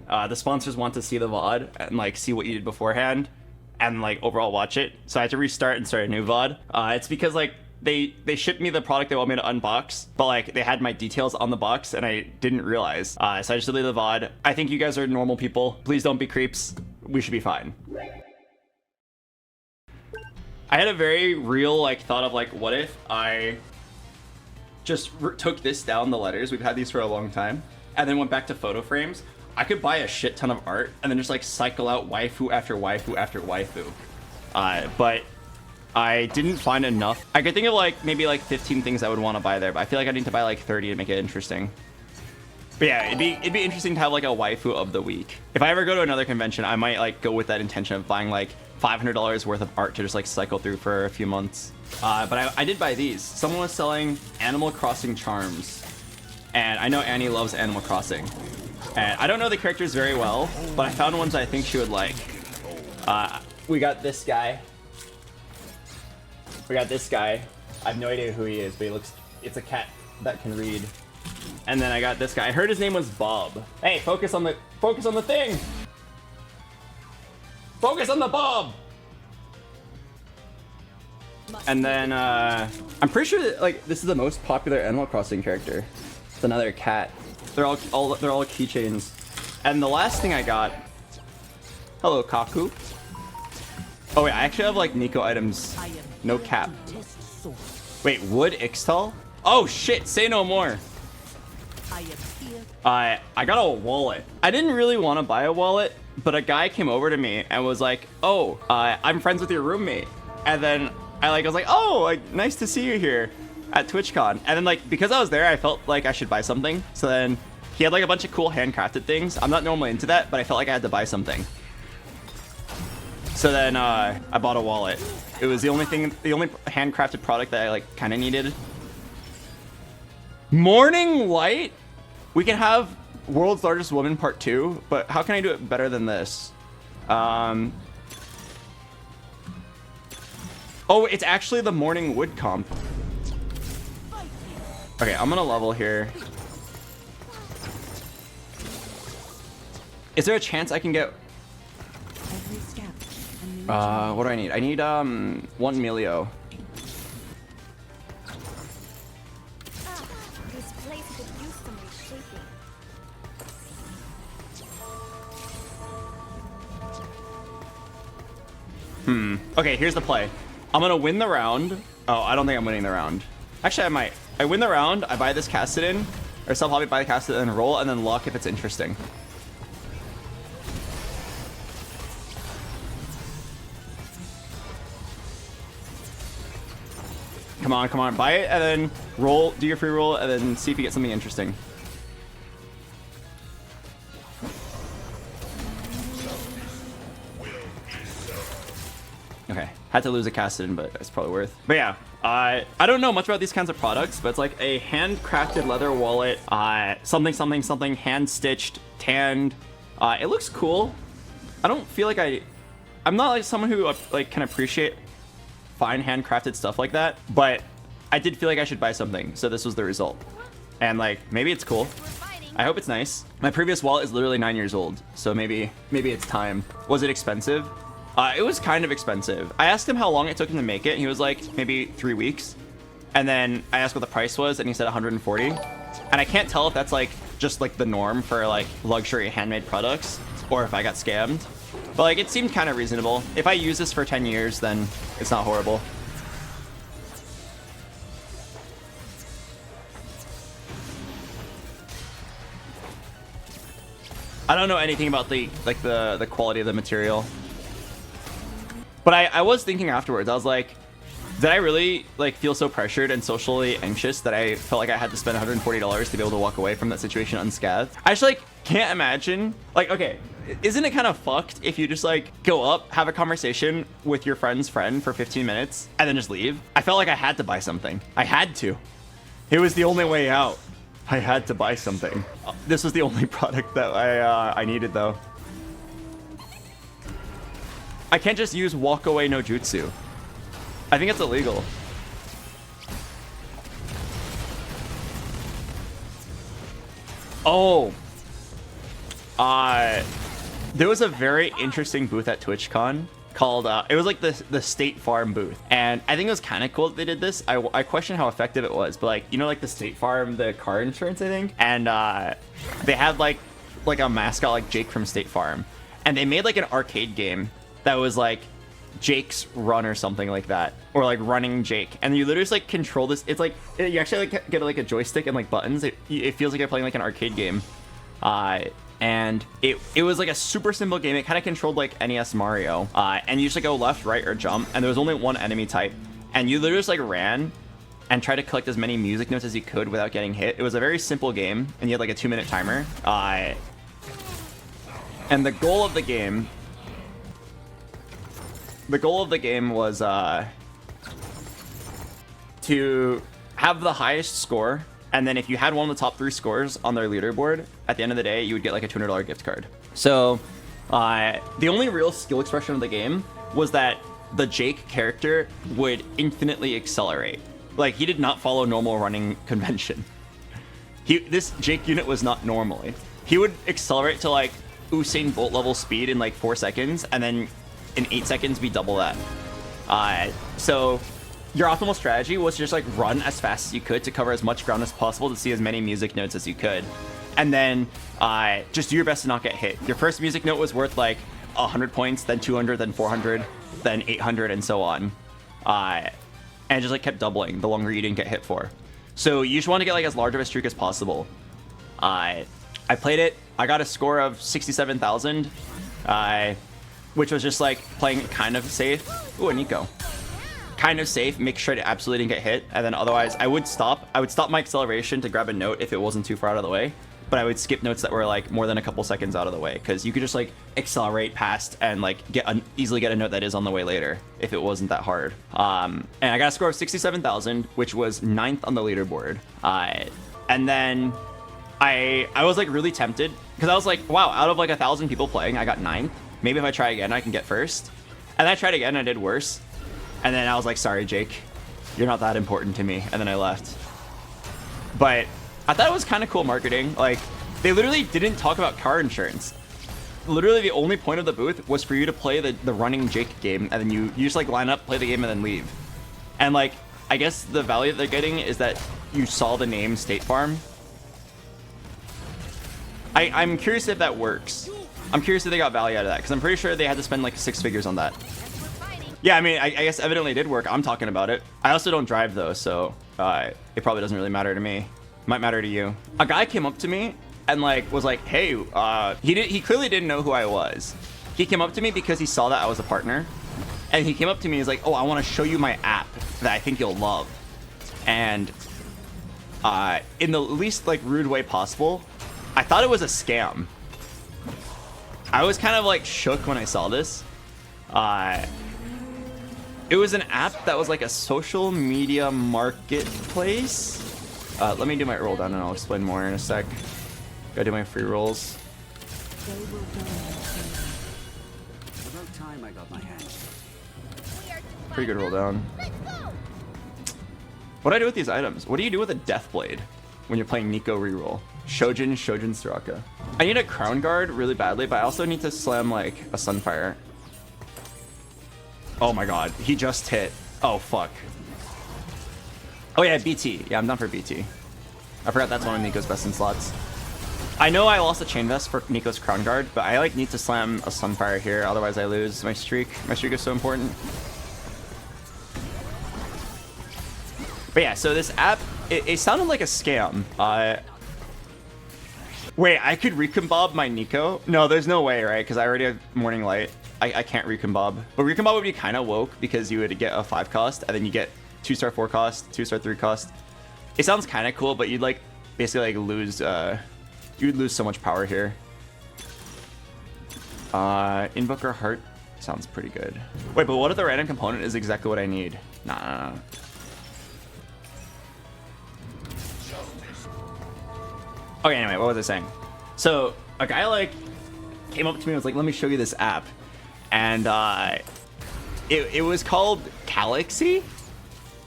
the sponsors want to see the VOD and like see what you did beforehand and like overall watch it. So I had to restart and start a new VOD. It's because like they shipped me the product they want me to unbox, but like they had my details on the box and I didn't realize. So I just deleted the VOD. I think you guys are normal people. Please don't be creeps. We should be fine. I had a very real like thought of like, what if I just took this down the letters, we've had these for a long time, and then went back to photo frames. I could buy a shit ton of art and then just like cycle out waifu after waifu after waifu. But I didn't find enough. I could think of like maybe like 15 things I would want to buy there, but I feel like I need to buy like 30 to make it interesting. But yeah, it'd be interesting to have like a waifu of the week. If I ever go to another convention, I might like go with that intention of buying like $500 worth of art to just like cycle through for a few months. But I did buy these. Someone was selling Animal Crossing charms, and I know Annie loves Animal Crossing. And I don't know the characters very well, but I found ones I think she would like. We got this guy. I have no idea who he is, but it's a cat that can read. And then I got this guy. I heard his name was Bob. Hey, focus on the thing. Focus on the Bob. And then I'm pretty sure that like this is the most popular Animal Crossing character. It's another cat. They're all keychains. And the last thing I got. Hello, Kaku. Oh wait, I actually have like Neeko items. No cap. Wait, Wood Ixtal? Oh shit, say no more. I got a wallet. I didn't really want to buy a wallet, but a guy came over to me and was like, "Oh, I'm friends with your roommate." And then I was like, "Oh, like nice to see you here at TwitchCon." And then like because I was there, I felt like I should buy something. So then he had like a bunch of cool handcrafted things. I'm not normally into that, but I felt like I had to buy something. So then I bought a wallet. It was the only handcrafted product that I like kind of needed. Morning Light? We can have World's Largest Woman Part 2, but how can I do it better than this? Oh, it's actually the Morning Wood comp. Okay, I'm gonna level here. Is there a chance I can get... what do I need? I need 1 Milio. Okay, here's the play. I'm gonna win the round. Oh, I don't think I'm winning the round. Actually, I might. I win the round, I buy this Cassidin, or sell hobby, buy the Cassidin, and roll, and then luck if it's interesting. Come on, come on. Buy it, and then roll, do your free roll, and then see if you get something interesting. Okay, had to lose a Cassidin, but it's probably worth. But yeah, I don't know much about these kinds of products, but it's like a handcrafted leather wallet, something, hand-stitched, tanned. It looks cool. I don't feel like I'm not like someone who like can appreciate fine handcrafted stuff like that, but I did feel like I should buy something, so this was the result. And like, maybe it's cool. I hope it's nice. My previous wallet is literally 9 years old, so maybe it's time. Was it expensive? It was kind of expensive. I asked him how long it took him to make it, and he was like, maybe 3 weeks. And then I asked what the price was, and he said 140. And I can't tell if that's like just like the norm for like luxury handmade products, or if I got scammed. But like, it seemed kind of reasonable. If I use this for 10 years, then it's not horrible. I don't know anything about the quality of the material. But I was thinking afterwards, I was like, did I really like feel so pressured and socially anxious that I felt like I had to spend $140 to be able to walk away from that situation unscathed? I just like can't imagine. Like, okay, isn't it kind of fucked if you just like go up, have a conversation with your friend's friend for 15 minutes and then just leave? I felt like I had to buy something. I had to. It was the only way out. I had to buy something. This was the only product that I needed though. I can't just use walk away no jutsu. I think it's illegal. Oh. There was a very interesting booth at TwitchCon called, it was like the State Farm booth. And I think it was kind of cool that they did this. I question how effective it was, but like, you know, like the State Farm, the car insurance, I think. And they had like a mascot like Jake from State Farm. And they made like an arcade game that was like Jake's Run or something like that. Or like Running Jake. And you literally just like control this. It's like, you actually like get like a joystick and like buttons. It feels like you're playing like an arcade game. And it was like a super simple game. It kind of controlled like NES Mario. And you just like go left, right, or jump. And there was only one enemy type. And you literally just like ran and tried to collect as many music notes as you could without getting hit. It was a very simple game. And you had like a 2-minute timer. And the goal of the game was to have the highest score. And then if you had one of the top 3 scores on their leaderboard, at the end of the day, you would get like a $200 gift card. So the only real skill expression of the game was that the Jake character would infinitely accelerate. Like, he did not follow normal running convention. This Jake unit was not normally. He would accelerate to like Usain Bolt level speed in like 4 seconds, and then in 8 seconds be double that. So your optimal strategy was to just like run as fast as you could to cover as much ground as possible to see as many music notes as you could. And then just do your best to not get hit. Your first music note was worth like 100 points, then 200, then 400, then 800, and so on. And it just like kept doubling the longer you didn't get hit for. So you just want to get like as large of a streak as possible. I played it. I got a score of 67,000, which was just like playing kind of safe. Ooh, a Neeko. Kind of safe, make sure to absolutely didn't get hit, and then otherwise I would stop my acceleration to grab a note if it wasn't too far out of the way, but I would skip notes that were like more than a couple seconds out of the way, because you could just like accelerate past and like easily get a note that is on the way later if it wasn't that hard. And I got a score of 67,000, which was 9th on the leaderboard. And then I was like really tempted, because I was like, wow, out of like 1,000 people playing, I got 9th. Maybe if I try again I can get first. And then I tried again and I did worse. And then I was like, sorry, Jake, you're not that important to me. And then I left. But I thought it was kind of cool marketing. Like, they literally didn't talk about car insurance. Literally, the only point of the booth was for you to play the running Jake game. And then you just like line up, play the game, and then leave. And like, I guess the value that they're getting is that you saw the name State Farm. I'm curious if that works. I'm curious if they got value out of that, because I'm pretty sure they had to spend like 6 figures on that. Yeah, I mean, I guess evidently it did work. I'm talking about it. I also don't drive, though, so it probably doesn't really matter to me. Might matter to you. A guy came up to me and like was like, hey, he clearly didn't know who I was. He came up to me because he saw that I was a partner. And he came up to me and he's like, oh, I want to show you my app that I think you'll love. And in the least like rude way possible, I thought it was a scam. I was kind of like shook when I saw this. It was an app that was like a social media marketplace. Let me do my roll down and I'll explain more in a sec. Gotta do my free rolls. Pretty good roll down. What do I do with these items? What do you do with a Death Blade when you're playing Neeko reroll? Shojin Straka. I need a Crown Guard really badly, but I also need to slam like a Sunfire. Oh my god, he just hit. Oh fuck. Oh yeah, BT. Yeah, I'm done for BT. I forgot that's one of Neeko's best in slots. I know I lost a Chain Vest for Neeko's Crown Guard, but I like need to slam a Sunfire here, otherwise I lose my streak. My streak is so important. But yeah, so this app, it sounded like a scam. Wait, I could Recombob my Neeko? No, there's no way, right? Because I already have Morning Light. I can't Recombob. But Recombob would be kind of woke because you would get a 5 cost and then you get 2-star 4 cost, 2-star 3 cost. It sounds kind of cool, but you'd like basically like lose, you'd lose so much power here. Invoker Heart sounds pretty good. Wait, but what if the random component is exactly what I need? Nah. Okay, anyway, what was I saying? So a guy like came up to me and was like, let me show you this app. And it was called Galaxy,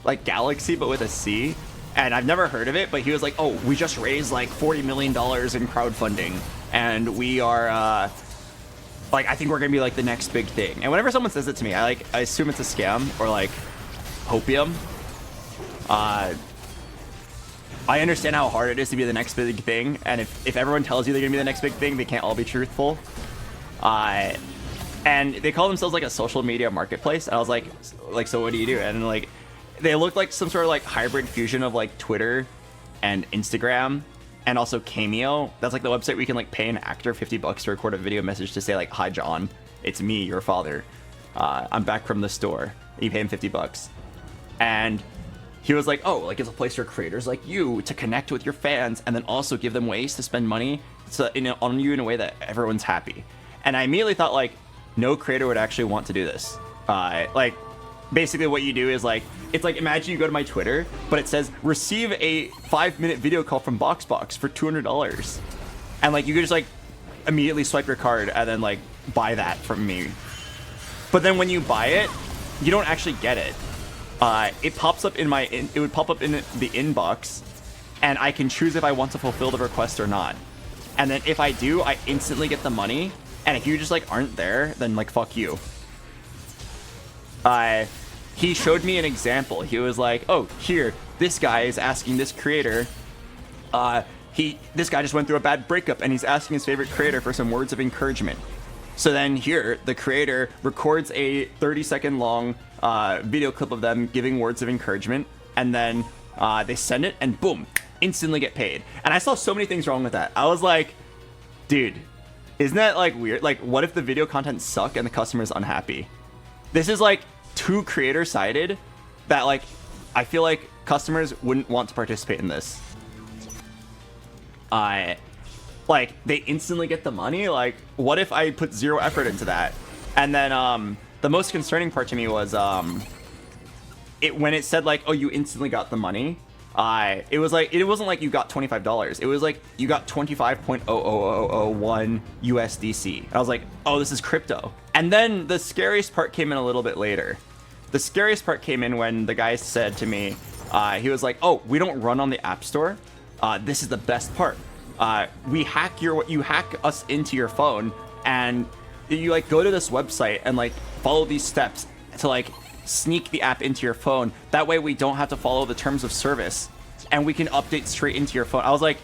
like Galaxy, but with a C. And I've never heard of it, but he was like, oh, we just raised like $40 million in crowdfunding. and we are like, I think we're gonna be like the next big thing. And whenever someone says it to me, I assume it's a scam or like hopium. I understand how hard it is to be the next big thing, and if everyone tells you they're gonna be the next big thing, they can't all be truthful. And they call themselves like a social media marketplace. And I was like, so what do you do? And like, they look like some sort of like hybrid fusion of like Twitter and Instagram and also Cameo. That's like the website where you can like pay an actor $50 to record a video message to say like, "Hi John, it's me, your father. I'm back from the store." You pay him $50. And he was like, oh, like it's a place for creators like you to connect with your fans and then also give them ways to spend money on you in a way that everyone's happy. And I immediately thought like, no creator would actually want to do this. Like, basically what you do is like, it's like, imagine you go to my Twitter, but it says, receive a 5-minute video call from BoxBox for $200. And like, you could just like, immediately swipe your card and then like, buy that from me. But then when you buy it, you don't actually get it. It pops up in it would pop up in the inbox, and I can choose if I want to fulfill the request or not. And then if I do, I instantly get the money. And if you just like aren't there, then like fuck you. He showed me an example. He was like, oh, here, this guy is asking this creator. This guy just went through a bad breakup and he's asking his favorite creator for some words of encouragement. So then here, the creator records a 30-second long video clip of them giving words of encouragement, and then they send it, and boom, instantly get paid. And I saw so many things wrong with that. I was like, dude, isn't that like weird? Like, what if the video content suck and the customer is unhappy? This is like too creator-sided that like I feel like customers wouldn't want to participate in this. Like, they instantly get the money. Like, what if I put zero effort into that? And then the most concerning part to me was when it said like, oh, you instantly got the money. It was like, it wasn't like you got $25. It was like you got 25.00001 USDC. I was like, oh, this is crypto. And then the scariest part came in a little bit later. The scariest part came in when the guy said to me, he was like, oh, we don't run on the App Store. This is the best part. You hack us into your phone, and you like go to this website and like follow these steps to like sneak the app into your phone. That way we don't have to follow the terms of service, and we can update straight into your phone. I was like,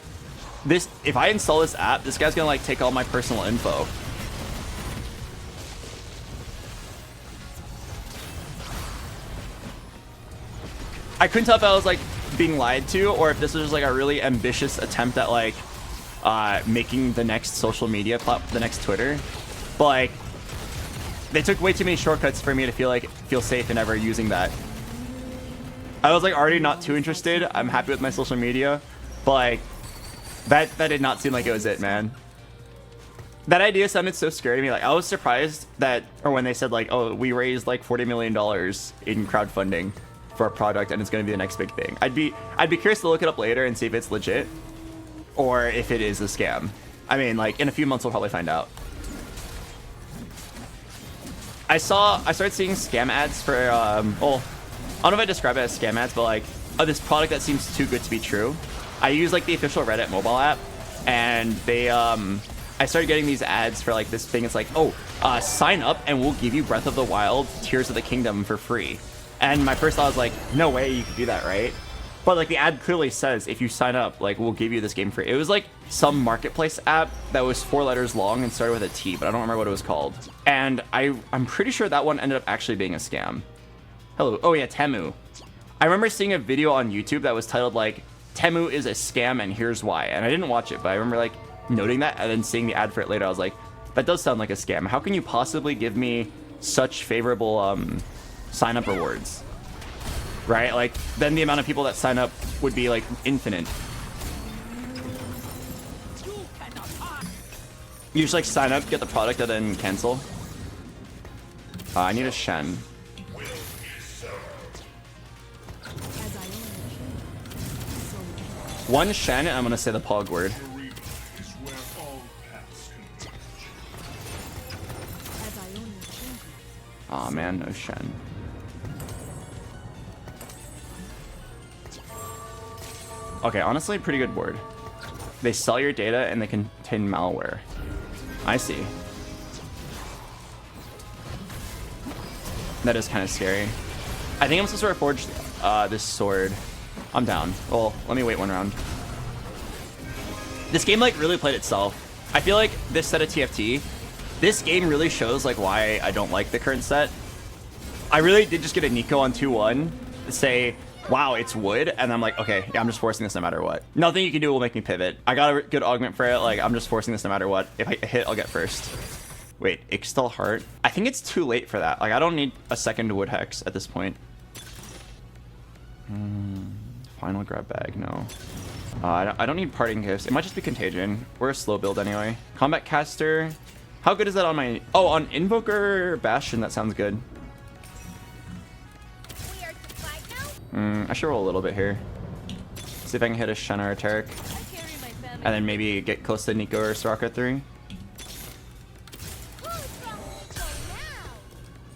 if I install this app, this guy's gonna like take all my personal info. I couldn't tell if I was like being lied to, or if this was just like a really ambitious attempt at like making the next social media platform, the next Twitter. But like, they took way too many shortcuts for me to feel safe in ever using that. I was like already not too interested. I'm happy with my social media, but like that did not seem like it was it, man. That idea sounded so scary to me. Like, I was surprised that, or when they said like, oh, we raised like $40 million in crowdfunding for a product and it's going to be the next big thing. I'd be curious to look it up later and see if it's legit or if it is a scam. I mean, like, in a few months we'll probably find out. I started seeing scam ads for well, I don't know if I describe it as scam ads, but like, oh, this product that seems too good to be true. I use like the official Reddit mobile app, and they I started getting these ads for like this thing. It's like, oh, sign up and we'll give you Breath of the Wild Tears of the Kingdom for free. And my first thought was like, no way you could do that, right? But like, the ad clearly says if you sign up, like, we'll give you this game free. It was like some marketplace app that was 4 letters long and started with a T, but I don't remember what it was called. And I'm pretty sure that one ended up actually being a scam. Hello. Oh yeah, Temu. I remember seeing a video on YouTube that was titled like, Temu is a scam and here's why. And I didn't watch it, but I remember like noting that and then seeing the ad for it later. I was like, that does sound like a scam. How can you possibly give me such favorable sign up rewards? Right? Like, then the amount of people that sign up would be like infinite. You just like sign up, get the product, and then cancel. I need a Shen. One Shen, and I'm gonna say the Pog word. Aw, man, no Shen. Okay, honestly, pretty good board. They sell your data and they contain malware. I see. That is kind of scary. I think I'm supposed to reforge this sword. I'm down. Well, let me wait one round. This game like really played itself. I feel like this set of TFT, this game really shows like why I don't like the current set. I really did just get a Neeko on 2-1, say, wow, it's wood, and I'm like, okay, yeah, I'm just forcing this no matter what. Nothing you can do will make me pivot. I got a good augment for it, like, I'm just forcing this no matter what. If I hit, I'll get first. Wait, Invoker Heart? I think it's too late for that. Like, I don't need a second wood hex at this point. Final grab bag, no. I don't need parting gifts. It might just be contagion. We're a slow build anyway. Combat caster. How good is that on my... Oh, on Invoker Bastion, that sounds good. I should roll a little bit here. See if I can hit a Shen or a Taric. And then maybe get close to Neeko or Soraka 3.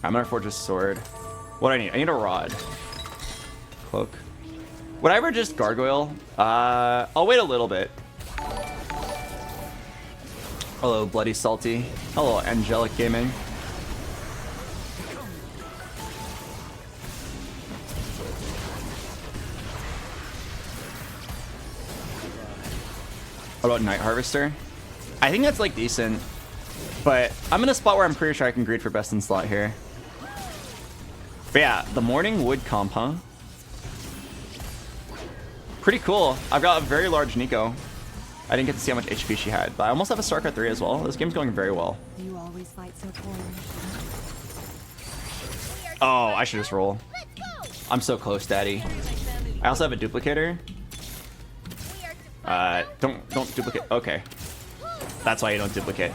I'm gonna forge a sword. What do I need? I need a rod. Cloak. Would I ever just gargoyle? I'll wait a little bit. Hello, Bloody Salty. Hello, Angelic Gaming. What about Night Harvester? I think that's like decent, but I'm in a spot where I'm pretty sure I can greed for best in slot here. But yeah, the Morning Wood comp, huh? Pretty cool. I've got a very large Neeko. I didn't get to see how much HP she had, but I almost have a Starcraft 3 as well. This game's going very well. You always fight so poorly. Oh, I should just roll. I'm so close, Daddy. I also have a duplicator. Don't duplicate. Okay. That's why you don't duplicate.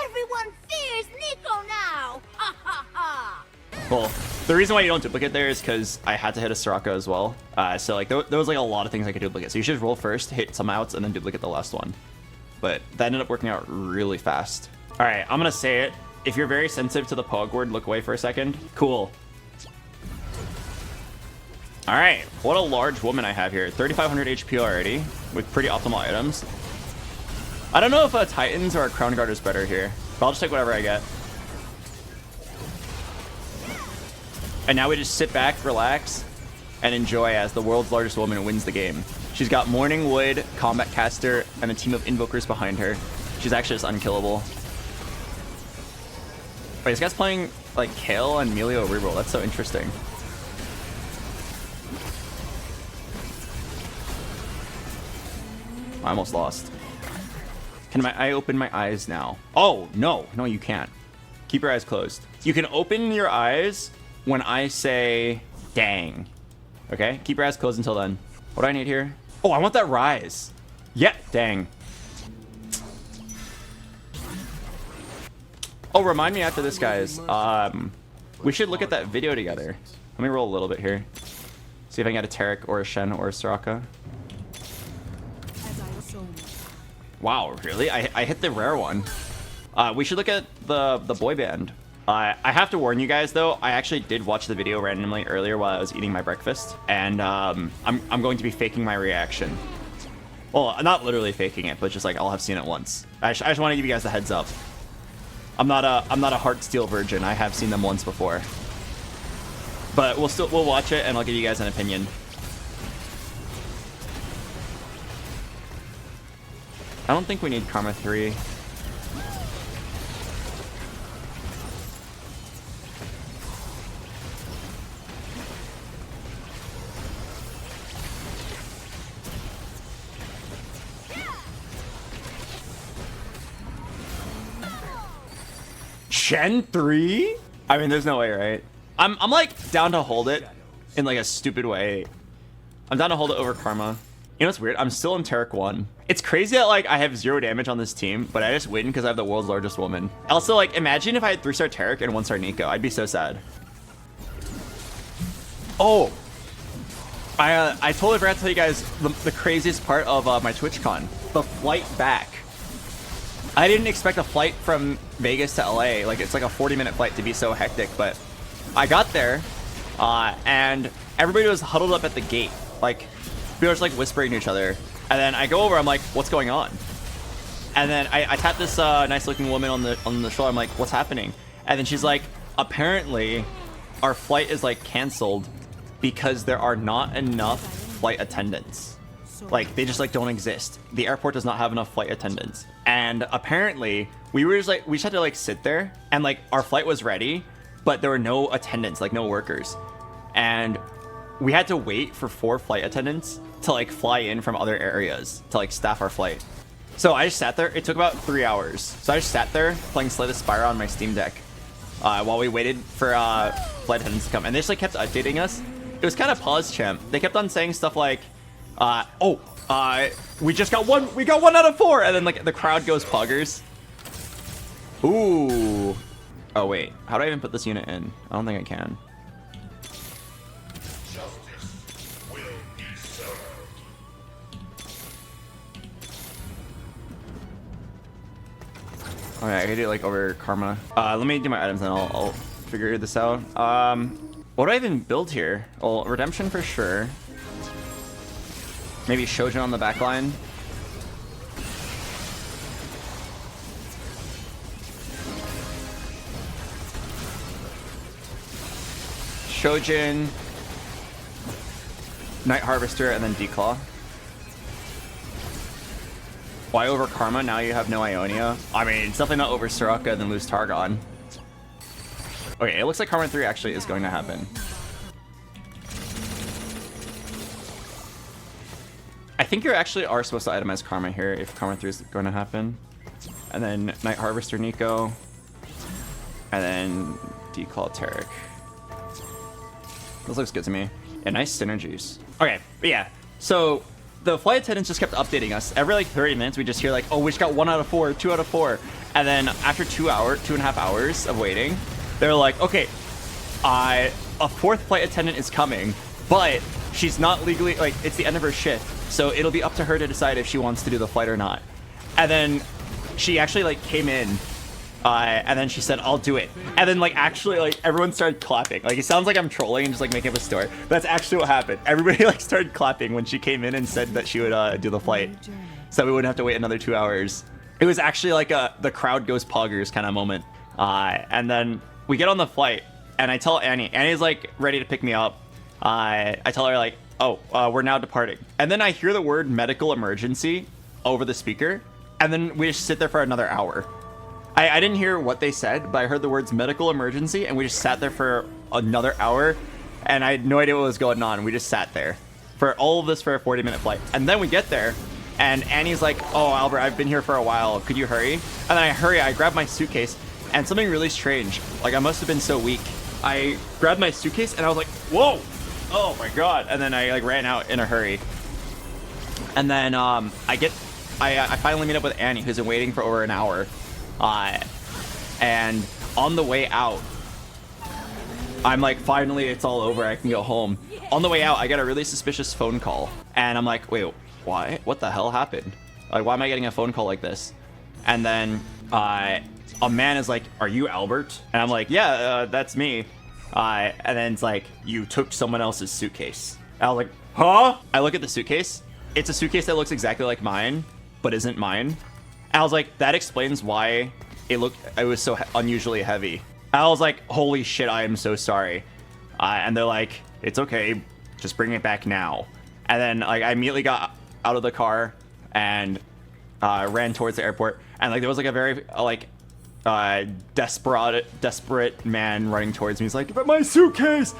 Everyone fears Neeko now! Ha ha ha! Well, the reason why you don't duplicate there is because I had to hit a Soraka as well. So like there was like a lot of things I could duplicate. So you should roll first, hit some outs, and then duplicate the last one. But that ended up working out really fast. All right, I'm gonna say it. If you're very sensitive to the Pog word, look away for a second. Cool. All right, what a large woman I have here. 3,500 HP already with pretty optimal items. I don't know if a Titans or a Crown Guard is better here, but I'll just take whatever I get. And now we just sit back, relax, and enjoy as the world's largest woman wins the game. She's got Morning Wood, Combat Caster, and a team of Invokers behind her. She's actually just unkillable. Wait, this guy's playing like Kale and Melio reroll. That's so interesting. I almost lost. Can I open my eyes now? Oh, no. No, you can't. Keep your eyes closed. You can open your eyes when I say dang. Okay? Keep your eyes closed until then. What do I need here? Oh, I want that rise. Yeah, dang. Oh, remind me after this, guys. We should look at that video together. Let me roll a little bit here. See if I can get a Taric or a Shen or a Soraka. Wow, really? I hit the rare one. We should look at the boy band. I have to warn you guys though, I actually did watch the video randomly earlier while I was eating my breakfast, and I'm going to be faking my reaction. Well, not literally faking it, but just like I'll have seen it once. I just want to give you guys the heads up. I'm not a Heartsteel virgin. I have seen them once before. But we'll watch it and I'll give you guys an opinion. I don't think we need Karma 3. Shen 3? I mean, there's no way, right? I'm like down to hold it in like a stupid way. I'm down to hold it over Karma. You know what's weird? I'm still in Taric 1. It's crazy that like I have 0 damage on this team, but I just win because I have the world's largest woman. Also, like, imagine if I had 3-star Taric and 1-star Neeko. I'd be so sad. Oh! I totally forgot to tell you guys the craziest part of my TwitchCon. The flight back. I didn't expect a flight from Vegas to LA. Like, it's like a 40-minute flight to be so hectic, but I got there, and everybody was huddled up at the gate. Like, people were just like whispering to each other. And then I go over, I'm like, what's going on? And then I tap this nice looking woman on the shoulder. I'm like, what's happening? And then she's like, apparently our flight is like canceled because there are not enough flight attendants. Like they just like don't exist. The airport does not have enough flight attendants. And apparently we just had to like sit there and like our flight was ready, but there were no attendants, like no workers. And we had to wait for 4 flight attendants to like fly in from other areas to like staff our flight. So I just sat there. It took about 3 hours. So I just sat there playing Slay the Spire on my Steam Deck while we waited for flight attendants to come. And they just like kept updating us. It was kind of pause champ. They kept on saying stuff like, we just got one. We got 1 out of 4. And then like the crowd goes poggers. Ooh. Oh wait, how do I even put this unit in? I don't think I can. Alright, I can do it like over Karma. Let me do my items and I'll figure this out. What do I even build here? Well, Redemption for sure. Maybe Shojin on the back line. Shojin, Night Harvester, and then Declaw. Why over Karma? Now you have no Ionia. I mean, it's definitely not over Soraka and then lose Targon. Okay, it looks like Karma 3 actually is going to happen. I think you actually are supposed to itemize Karma here if Karma 3 is going to happen. And then Night Harvester Neeko. And then Declaw Tarek. This looks good to me. Yeah, nice synergies. Okay, but yeah. So the flight attendants just kept updating us. Every like 30 minutes, we just hear like, oh, we just got 1 out of 4, 2 out of 4. And then after 2.5 hours of waiting, they're like, okay, a 4th flight attendant is coming, but she's not legally, like, it's the end of her shift. So it'll be up to her to decide if she wants to do the flight or not. And then she actually like came in. And then she said, I'll do it. And then, like, actually, like, everyone started clapping. Like, it sounds like I'm trolling and just, like, making up a story. But that's actually what happened. Everybody, like, started clapping when she came in and said that she would do the flight. So we wouldn't have to wait another 2 hours. It was actually, like, the crowd goes poggers kind of moment. And then we get on the flight, and I tell Annie. Annie's, like, ready to pick me up. I tell her, like, oh, we're now departing. And then I hear the word medical emergency over the speaker. And then we just sit there for another hour. I didn't hear what they said, but I heard the words medical emergency, and we just sat there for another hour, and I had no idea what was going on. We just sat there for all of this for a 40-minute flight. And then we get there, and Annie's like, oh, Albert, I've been here for a while. Could you hurry? And then I hurry. I grab my suitcase, and something really strange. Like, I must have been so weak. I grabbed my suitcase, and I was like, whoa, oh, my God. And then I, like, ran out in a hurry. And then I finally meet up with Annie, who's been waiting for over an hour. And on the way out, I'm like, finally, it's all over. I can go home. On the way out, I get a really suspicious phone call. And I'm like, wait, why? What the hell happened? Like, why am I getting a phone call like this? And then a man is like, are you Albert? And I'm like, yeah, that's me. And then it's like, you took someone else's suitcase. And I was like, huh? I look at the suitcase. It's a suitcase that looks exactly like mine, but isn't mine. I was like, that explains why it was so unusually heavy. I was like, holy shit, I am so sorry. And they're like, it's okay, just bring it back now. And then like I immediately got out of the car and ran towards the airport. And like there was like a very desperate man running towards me. He's like, but my suitcase.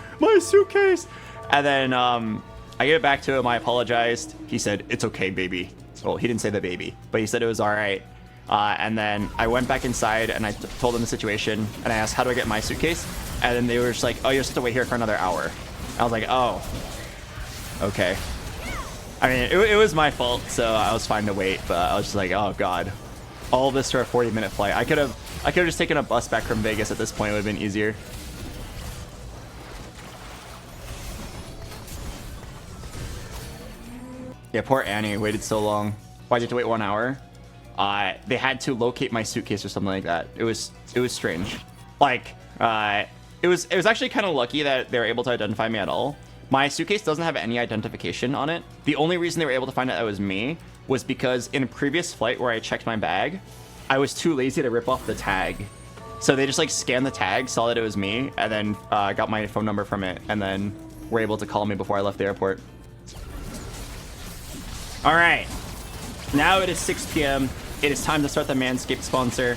And then I gave it back to him. I apologized. He said, it's okay, baby. Well, he didn't say the baby, but he said it was all right. And then I went back inside and I told them the situation and I asked, how do I get my suitcase? And then they were just like, oh, you just have to wait here for another hour. I was like, oh, okay. I mean, it was my fault, so I was fine to wait, but I was just like, oh God, all this for a 40-minute flight. I could have just taken a bus back from Vegas at this point. It would have been easier. Yeah, poor Annie waited so long. Why'd you have to wait 1 hour? They had to locate my suitcase or something like that. It was strange. Like, it was actually kind of lucky that they were able to identify me at all, My suitcase doesn't have any identification on it. The only reason they were able to find out it was me was because in a previous flight where I checked my bag, I was too lazy to rip off the tag. So they just like scanned the tag, saw that it was me, and then got my phone number from it, and then were able to call me before I left the airport. All right, now it is 6 p.m. It is time to start the Manscaped sponsor.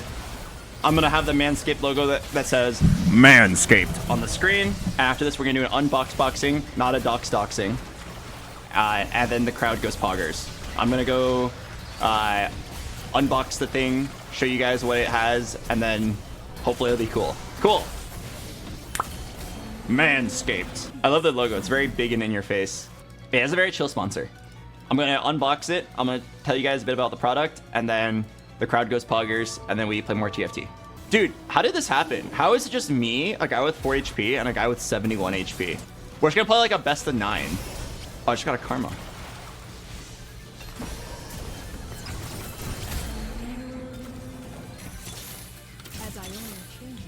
I'm gonna have the Manscaped logo that says Manscaped on the screen. After this, we're gonna do an unboxboxing, not a doxing. And then the crowd goes poggers. I'm gonna go unbox the thing, show you guys what it has, and then hopefully it'll be cool. Cool. Manscaped. I love the logo. It's very big and in your face. Yeah, it's a very chill sponsor. I'm gonna unbox it. I'm gonna tell you guys a bit about the product, and then the crowd goes poggers, and then we play more TFT. Dude, how did this happen? How is it just me, a guy with 4 HP, and a guy with 71 HP? We're just gonna play like a best of 9. Oh, I just got a karma. As I only change,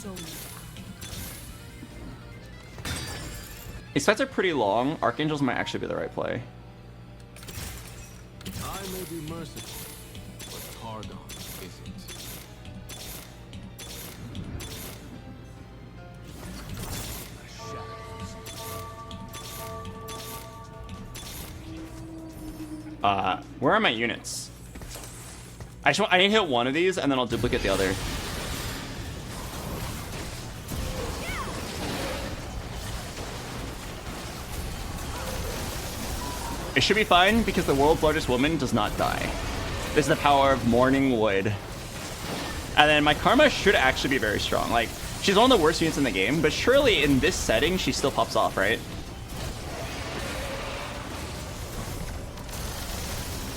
so These fights are pretty long. Archangels might actually be the right play. I may be merciful, but pardon isn't. Where are my units? I need to hit one of these, and then I'll duplicate the other. It should be fine because the world's largest woman does not die. This is the power of Morning Wood. And then my karma should actually be very strong. Like, she's one of the worst units in the game, but surely in this setting, she still pops off, right?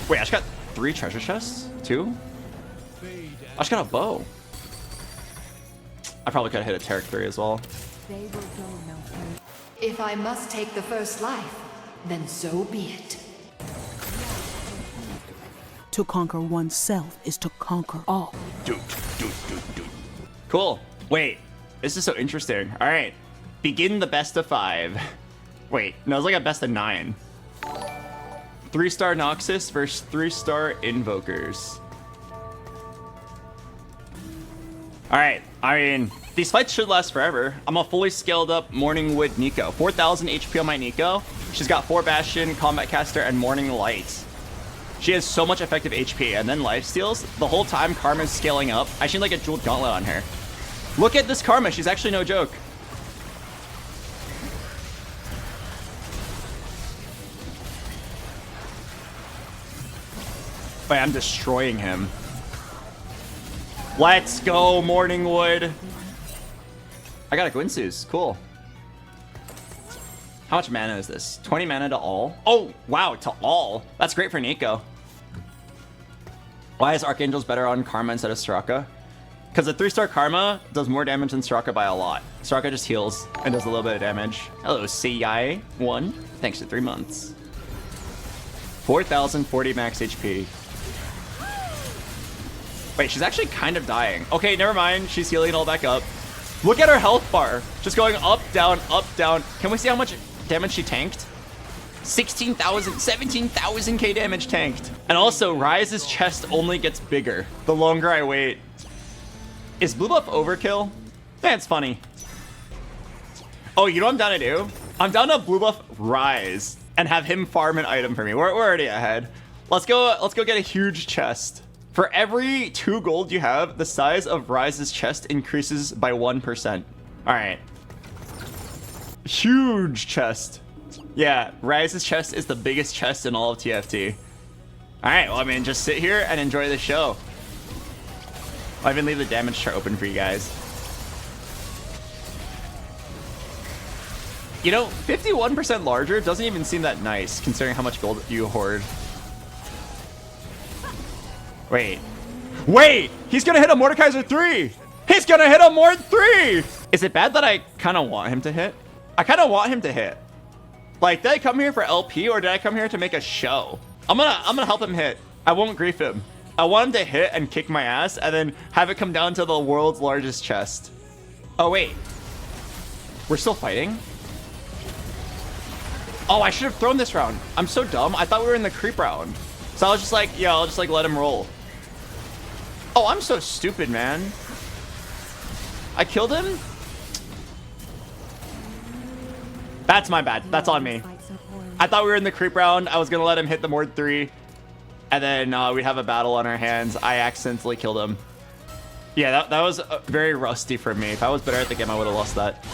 Wait, I just got 3 treasure chests? 2? I just got a bow. I probably could have hit a Tarek 3 as well. they will go no further. If I must take the first life, then so be it. To conquer oneself is to conquer all. Cool. Wait, this is so interesting. All right, begin the best of 5. Wait, no, it's like a best of 9. 3-star Noxus versus 3-star Invokers. All right, I mean, these fights should last forever. I'm a fully scaled up Morningwood Neeko. 4,000 HP on my Neeko. She's got 4 Bastion, Combat Caster, and Morning Light. She has so much effective HP, and then lifesteals. The whole time Karma's scaling up. I should like a jeweled gauntlet on her. Look at this Karma. She's actually no joke. Wait, I'm destroying him. Let's go, Morningwood. I got a Gwinsus. Cool. How much mana is this? 20 mana to all? Oh, wow, to all. That's great for Neeko. Why is Archangels better on Karma instead of Soraka? Because the 3-star Karma does more damage than Soraka by a lot. Soraka just heals and does a little bit of damage. Hello, CI1. Thanks for 3 months. 4,040 max HP. Wait, she's actually kind of dying. Okay, never mind. She's healing it all back up. Look at her health bar. Just going up, down, up, down. Can we see how much damage she tanked? 16,000, 17,000k damage tanked. And also, Ryze's chest only gets bigger the longer I wait. Is blue buff overkill? That's funny. Oh, you know what I'm down to do? I'm down to blue buff Ryze and have him farm an item for me. We're already ahead. Let's go get a huge chest. For every 2 gold you have, the size of Ryze's chest increases by 1%. All right. Huge chest. Yeah, Ryze's chest is the biggest chest in all of TFT. All right, well, I mean, just sit here and enjoy the show. I'll even leave the damage chart open for you guys. You know, 51% larger doesn't even seem that nice, considering how much gold you hoard. Wait. Wait! He's gonna hit a Mordekaiser 3! He's gonna hit a Mord 3! Is it bad that I kind of want him to hit? I kind of want him to hit. Like, did I come here for LP or did I come here to make a show? I'm gonna help him hit. I won't grief him. I want him to hit and kick my ass and then have it come down to the world's largest chest. Oh, wait. We're still fighting? Oh, I should have thrown this round. I'm so dumb. I thought we were in the creep round. So I was just like, yeah, I'll just like let him roll. Oh, I'm so stupid, man. I killed him? That's my bad. That's on me. I thought we were in the creep round. I was going to let him hit the Mord 3. And then we'd have a battle on our hands. I accidentally killed him. Yeah, that was very rusty for me. If I was better at the game, I would have lost that.